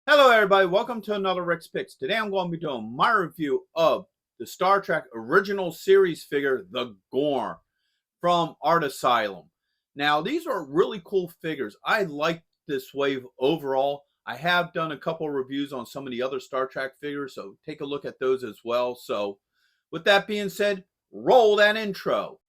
Hello everybody, welcome to another Rick's Picks. Today I'm going to be doing my review of the Star Trek original series figure, the Gorn, from Art Asylum. Now these are really cool figures. I like this wave overall. I have done a couple reviews on some of the other Star Trek figures, so take a look at those as well. So with that being said, roll that intro.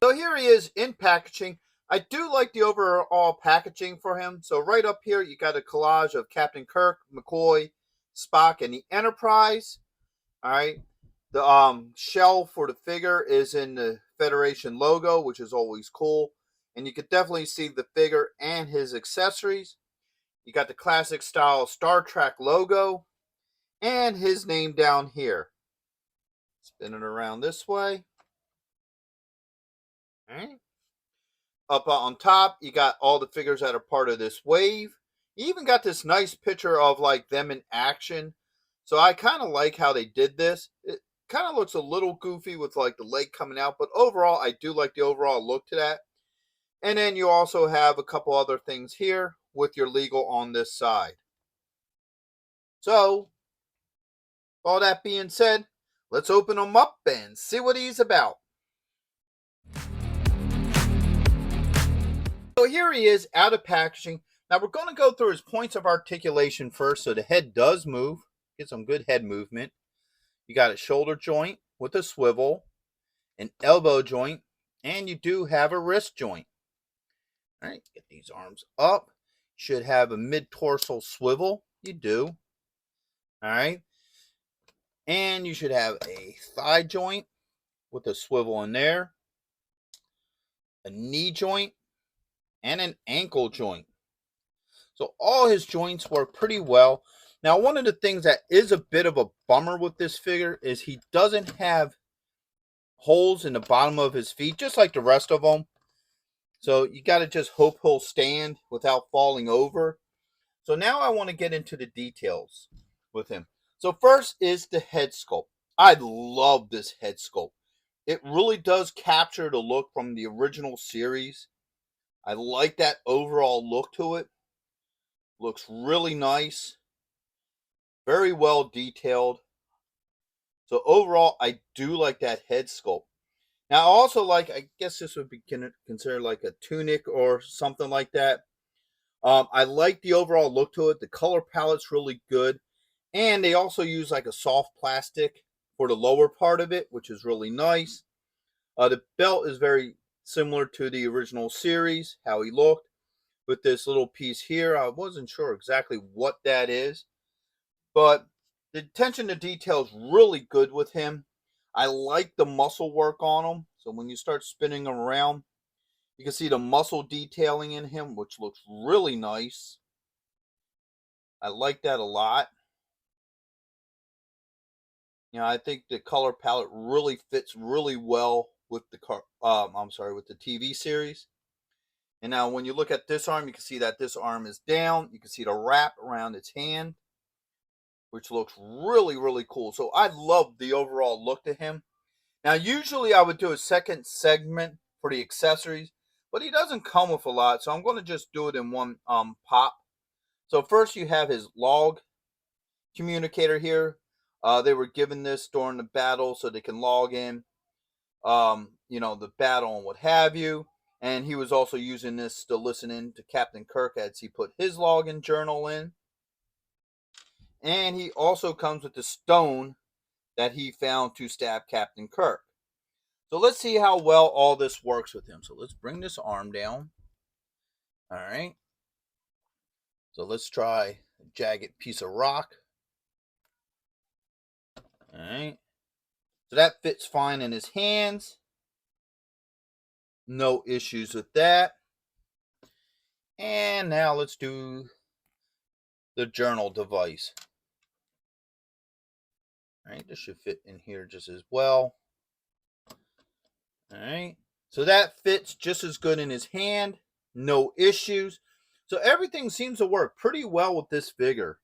So here he is in packaging. I do like the overall packaging for him. So right up here, you got a collage of Captain Kirk, McCoy, Spock, and the Enterprise. All right. The shell for the figure is in the Federation logo, which is always cool. And you could definitely see the figure and his accessories. You got the classic style Star Trek logo and his name down here. Spin it around this way. All right. Up on top, you got all the figures that are part of this wave. You even got this nice picture of like them in action. So I kind of like how they did this. It kind of looks a little goofy with like the leg coming out, but overall, I do like the overall look to that. And then you also have a couple other things here with your legal on this side. So, all that being said, let's open him up and see what he's about. So here he is out of packaging. Now we're going to go through his points of articulation first. So the head does move. Get some good head movement. You got a shoulder joint with a swivel, an elbow joint, and you do have a wrist joint. All right, get these arms up. Should have a mid-torso swivel. You do. All right. And you should have a thigh joint with a swivel in there, a knee joint, and an ankle joint. So all his joints work pretty well. Now, one of the things that is a bit of a bummer with this figure is he doesn't have holes in the bottom of his feet, just like the rest of them. So you got to just hope he'll stand without falling over. So now I want to get into the details with him. So first is the head sculpt. I love this head sculpt. It really does capture the look from the original series. I like that overall look to it. Looks really nice. Very well detailed. So overall, I do like that head sculpt. Now, I also like, I guess this would be considered like a tunic or something like that. I like the overall look to it. The color palette's really good. And they also use like a soft plastic for the lower part of it, which is really nice. The belt is very similar to the original series, how he looked. With this little piece here, I wasn't sure exactly what that is. But the attention to detail is really good with him. I like the muscle work on him. So when you start spinning him around, you can see the muscle detailing in him, which looks really nice. I like that a lot. You know, I think the color palette really fits really well with the with the TV series. And now when you look at this arm, you can see that this arm is down. You can see the wrap around its hand, which looks really, really cool. So I love the overall look to him. Now, usually I would do a second segment for the accessories, but he doesn't come with a lot, so I'm going to just do it in one pop. So first you have his log communicator here. They were given this during the battle so they can log in, the battle and what have you. And he was also using this to listen in to Captain Kirk as he put his login journal in. And he also comes with the stone that he found to stab Captain Kirk. So let's see how well all this works with him. So let's bring this arm down. All right. So let's try a jagged piece of rock. All right. So that fits fine in his hands. No issues with that. And now let's do the journal device. All right, this should fit in here just as well. All right, so that fits just as good in his hand. No issues. So everything seems to work pretty well with this figure.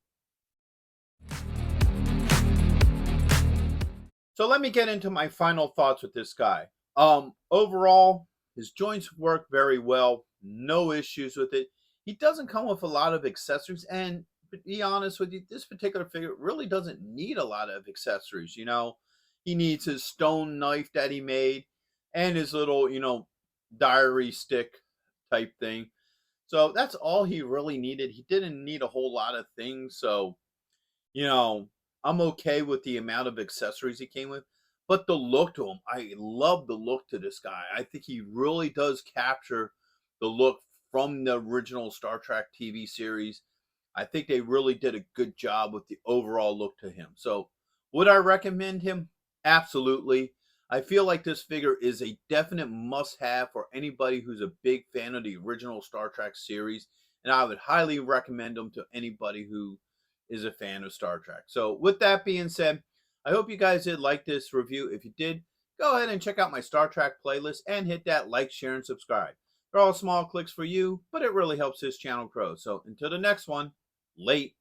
So let me get into my final thoughts with this guy. Overall, his joints work very well. No issues with it. He doesn't come with a lot of accessories, and to be honest with you, this particular figure really doesn't need a lot of accessories. He needs his stone knife that he made and his little, diary stick type thing. So that's all he really needed. He didn't need a whole lot of things. So you know, I'm okay with the amount of accessories he came with, but the look to him, I love the look to this guy. I think he really does capture the look from the original Star Trek TV series. I think they really did a good job with the overall look to him. So, would I recommend him? Absolutely. I feel like this figure is a definite must have for anybody who's a big fan of the original Star Trek series. And I would highly recommend him to anybody who is a fan of Star Trek. So, with that being said, I hope you guys did like this review. If you did, go ahead and check out my Star Trek playlist and hit that like, share, and subscribe. They're all small clicks for you, but it really helps this channel grow. So, until the next one, late.